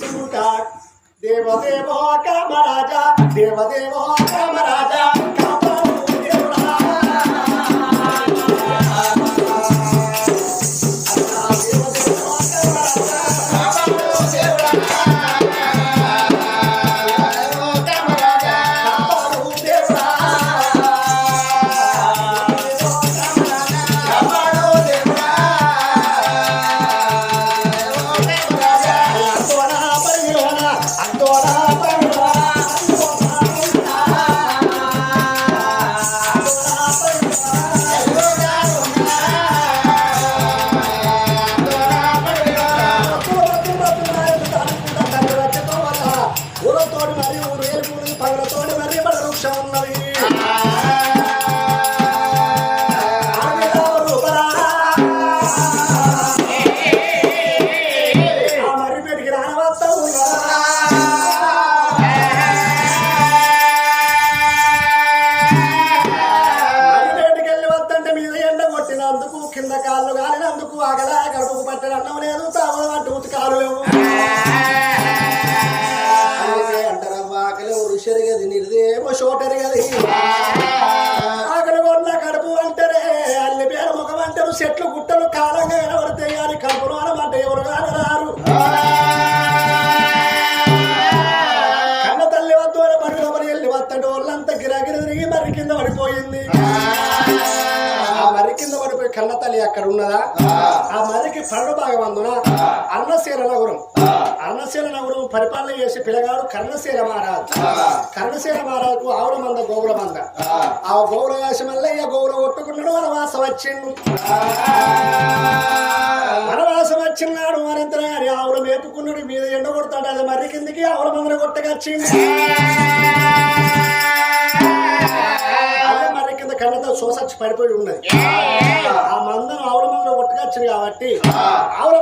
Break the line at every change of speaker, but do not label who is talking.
తీసుకుంటాడు దేవదేవో కామరాజా దేవదేవో కామరాజా కింద కాళ్ళు కాలినందుకు ఆగలా గడుపుకు పట్టడం అన్నం లేదు తాము అంటూ కాలు లేవు అంటారమ్మా ఆకలి ఋషరిగది నిర్దేమో షోటరిగది ఆకలి కొన్న కడుపు అంటారే అల్లి పేర ముఖం అంటారు చెట్లు గుట్టలు కాలంగా కనబడతాయి కానీ కడుపులో అనమంటే ఎవరు కానరారు కన్న తల్లి వద్దు పరుగుల మరి వెళ్ళి వస్తాడు వాళ్ళంతా గిరాగిరి తిరిగి మరి కింద పడిపోయింది ఆ మరి కింద పడిపోయి కన్న తల్లి అక్కడ ఉన్నదా ఆ మరికి పన్నెండు భాగం అందున అన్నశీల నగరం పరిపాలన చేసి పిల్లగాడు కర్ణశీల మహారాజు ఆవుల మంద గోవుల మంద ఆ గోవుల వేసి మల్లయ్య గోవుల కొట్టుకున్నాడు వనవాసం వచ్చిన్నాడు మరింతనే అని ఆవుల మేపుకున్నాడు మీద ఎండ కొడతాడు అది మరి కిందికి ఆవుల మందర కొట్టకొచ్చింది మరి కింద కన్నతో సోసచ్చి పడిపోయి ఉన్నది ఆ మందను ఆవుల మందర కొట్టుకొచ్చింది కాబట్టి ఆవుల